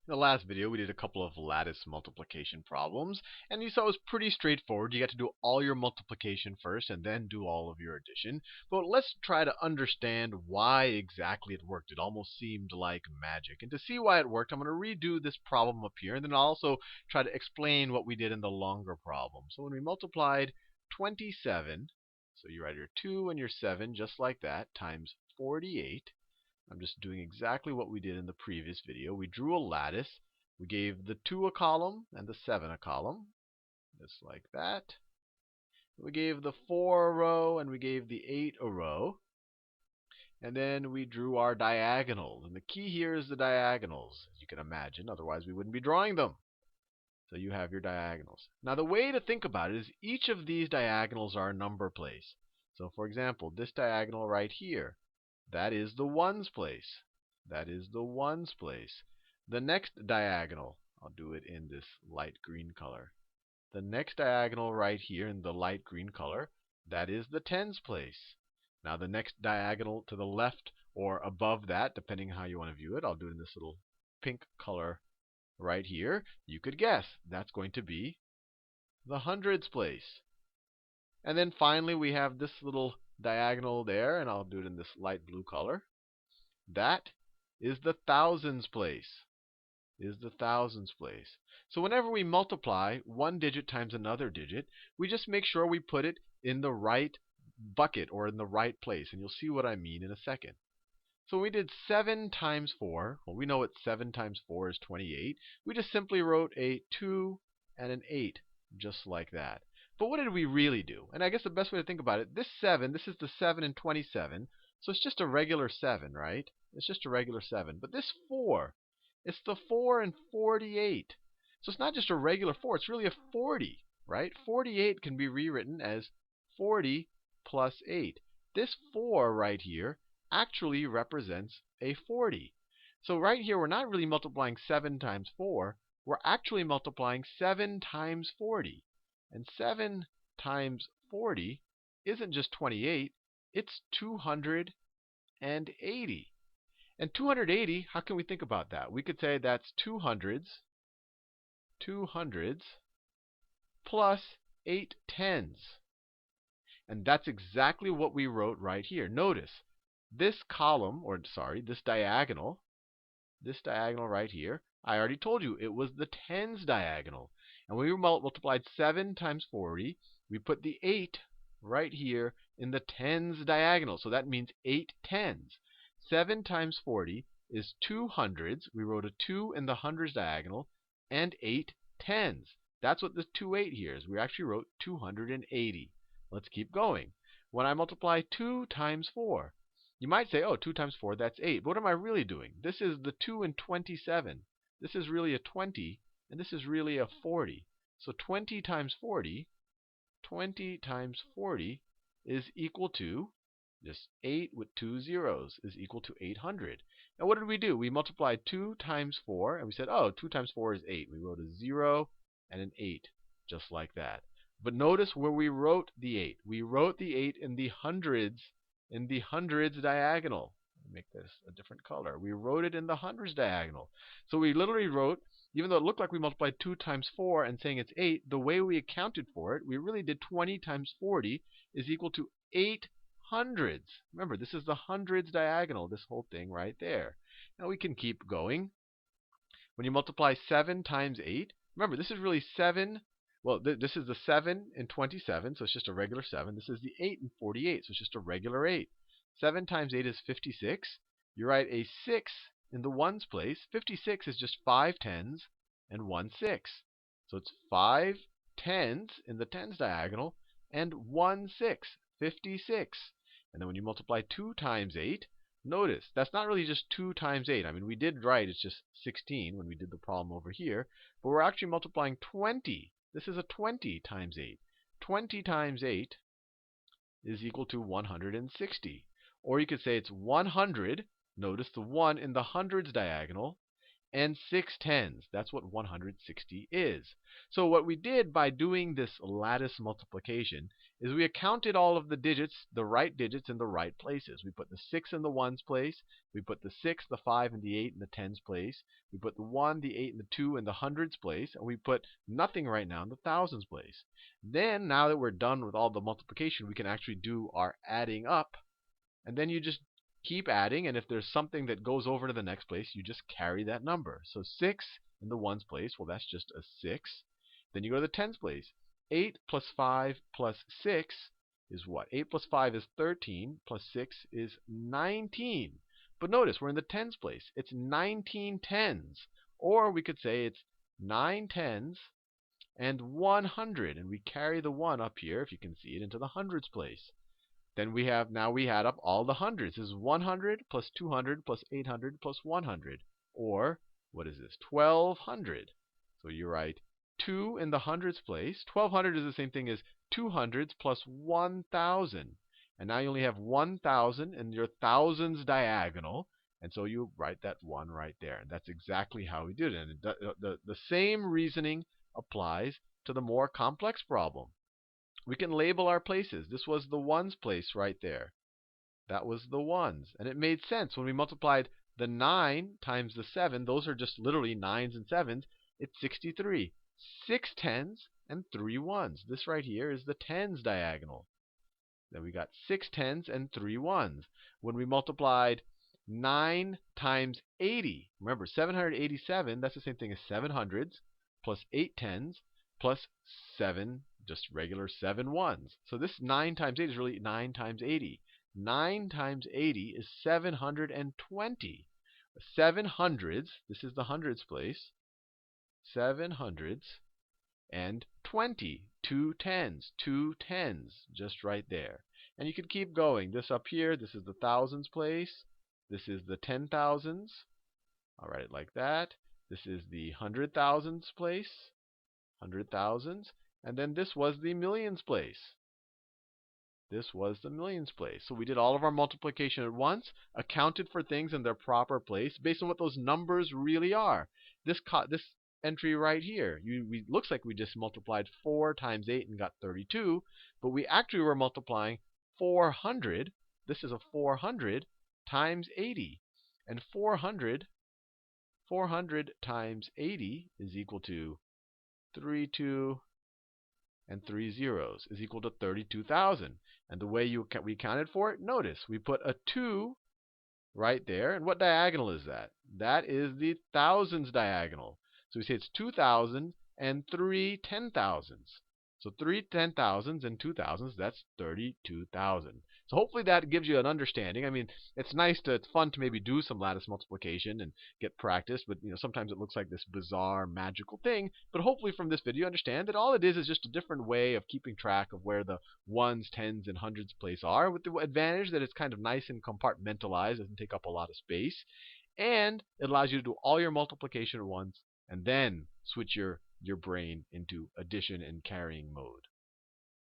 In the last video, we did a couple of lattice multiplication problems, and you saw it was pretty straightforward. You got to do all your multiplication first and then do all of your addition. But let's try to understand why exactly it worked. It almost seemed like magic. And to see why it worked, I'm going to redo this problem up here, and then I'll also try to explain what we did in the longer problem. So when we multiplied 27, so you write your 2 and your 7 just like that, times 48. I'm just doing exactly what we did in the previous video. We drew a lattice. We gave the 2 a column and the 7 a column, just like that. We gave the 4 a row and we gave the 8 a row. And then we drew our diagonals. And the key here is the diagonals, as you can imagine. Otherwise, we wouldn't be drawing them. So you have your diagonals. Now, the way to think about it is each of these diagonals are a number place. So, for example, this diagonal right here, that is the ones place. That is the ones place. The next diagonal, I'll do it in this light green color. The next diagonal right here in the light green color, that is the tens place. Now the next diagonal to the left or above that, depending how you want to view it, I'll do it in this little pink color right here. You could guess that's going to be the hundreds place. And then finally we have this little diagonal there, and I'll do it in this light blue color. That is the thousands place. Is the thousands place. So whenever we multiply one digit times another digit, we just make sure we put it in the right bucket or in the right place. And you'll see what I mean in a second. So we did 7 times 4. Well, we know what 7 times 4 is 28. We just simply wrote a 2 and an 8, just like that. But what did we really do? And I guess the best way to think about it, this 7, this is the 7 in 27. So it's just a regular 7, right? It's just a regular 7. But this 4, it's the 4 in 48. So it's not just a regular 4, it's really a 40, right? 48 can be rewritten as 40 plus 8. This 4 right here actually represents a 40. So right here, we're not really multiplying 7 times 4. We're actually multiplying 7 times 40. And 7 times 40 isn't just 28. It's 280. And 280, how can we think about that? We could say that's 2 hundreds plus 8 tens. And that's exactly what we wrote right here. Notice, this column, or sorry, this diagonal right here, I already told you it was the tens diagonal. And when we multiplied 7 times 40, we put the 8 right here in the tens diagonal. So that means 8 tens. 7 times 40 is 2 hundreds. We wrote a 2 in the hundreds diagonal, and 8 tens. That's what the 28 here is. We actually wrote 280. Let's keep going. When I multiply 2 times 4, you might say, oh, 2 times 4, that's 8. But what am I really doing? This is the 2 in 27. This is really a 20, and this is really a 40. So 20 times 40 is equal to, just 8 with 2 zeros, is equal to 800. And what did we do? We multiplied 2 times 4, and we said, oh, 2 times 4 is 8. We wrote a 0 and an 8, just like that. But notice where we wrote the 8. We wrote the 8 in the hundreds diagonal. Make this a different color. We wrote it in the hundreds diagonal. So we literally wrote, even though it looked like we multiplied 2 times 4 and saying it's 8, the way we accounted for it, we really did 20 times 40 is equal to 8 hundreds. Remember, this is the hundreds diagonal, this whole thing right there. Now we can keep going. When you multiply 7 times 8, remember, this is really 7. Well, this is the 7 in 27, so it's just a regular 7. This is the 8 in 48, so it's just a regular 8. 7 times 8 is 56. You write a 6 in the ones place. 56 is just 5 tens and 1 6. So it's 5 tens in the tens diagonal and 1 6, 56. And then when you multiply 2 times 8, notice that's not really just 2 times 8. I mean, we did write it's just 16 when we did the problem over here, but we're actually multiplying 20. This is a 20 times 8. 20 times 8 is equal to 160. Or you could say it's 100. Notice the 1 in the hundreds diagonal. and 6 tens. That's what 160 is. So what we did by doing this lattice multiplication is we accounted all of the digits, the right digits, in the right places. We put the 6 in the ones place. We put the 6, the 5, and the 8 in the tens place. We put the 1, the 8, and the 2 in the hundreds place. And we put nothing right now in the thousands place. Then, now that we're done with all the multiplication, we can actually do our adding up. And then you just keep adding, and if there's something that goes over to the next place, you just carry that number. So 6 in the ones place, well, that's just a 6. Then you go to the tens place. 8 plus 5 plus 6 is what? 8 plus 5 is 13, plus 6 is 19. But notice, we're in the tens place. It's 19 tens. Or we could say it's 9 tens and 100. And we carry the 1 up here, if you can see it, into the hundreds place. Then we add up all the hundreds. This is 100 plus 200 plus 800 plus 100. Or, what is this? 1200. So you write 2 in the hundreds place. 1200 is the same thing as 200s plus 1000. And now you only have 1000 in your thousands diagonal. And so you write that 1 right there. And that's exactly how we did it. And the same reasoning applies to the more complex problem. We can label our places. This was the ones place right there. That was the ones. And it made sense. When we multiplied the 9 times the 7, those are just literally 9s and 7s. It's 63. 6 tens and 3 ones. This right here is the tens diagonal. Then we got 6 tens and 3 ones. When we multiplied 9 times 80, remember 787, that's the same thing as 7 hundreds, plus 8 tens, plus 7 just regular 7 ones. So this 9 times 8 is really 9 times 80. 9 times 80 is 720. 7 hundreds, this is the hundreds place, 7 hundreds and 20. 2 tens, just right there. And you could keep going. This up here, this is the thousands place. This is the 10,000s. I'll write it like that. This is the 100,000s place. 100,000s. And then this was the millions place. This was the millions place. So we did all of our multiplication at once, accounted for things in their proper place based on what those numbers really are. This entry right here, looks like we just multiplied 4 times 8 and got 32, but we actually were multiplying 400. This is a 400 times 80. And 400 times 80 is equal to 32 and 3 zeros is equal to 32,000. And the way we counted for it, notice we put a 2 right there. And what diagonal is that? That is the thousands diagonal. So we say it's 2,000 and 3 10,000s. So 3 10,000s and 2,000s, that's 32,000. So hopefully that gives you an understanding. I mean, it's fun to maybe do some lattice multiplication and get practice, but sometimes it looks like this bizarre, magical thing. But hopefully from this video you understand that all it is just a different way of keeping track of where the ones, tens, and hundreds place are, with the advantage that it's kind of nice and compartmentalized, doesn't take up a lot of space, and it allows you to do all your multiplication at once and then switch your brain into addition and carrying mode.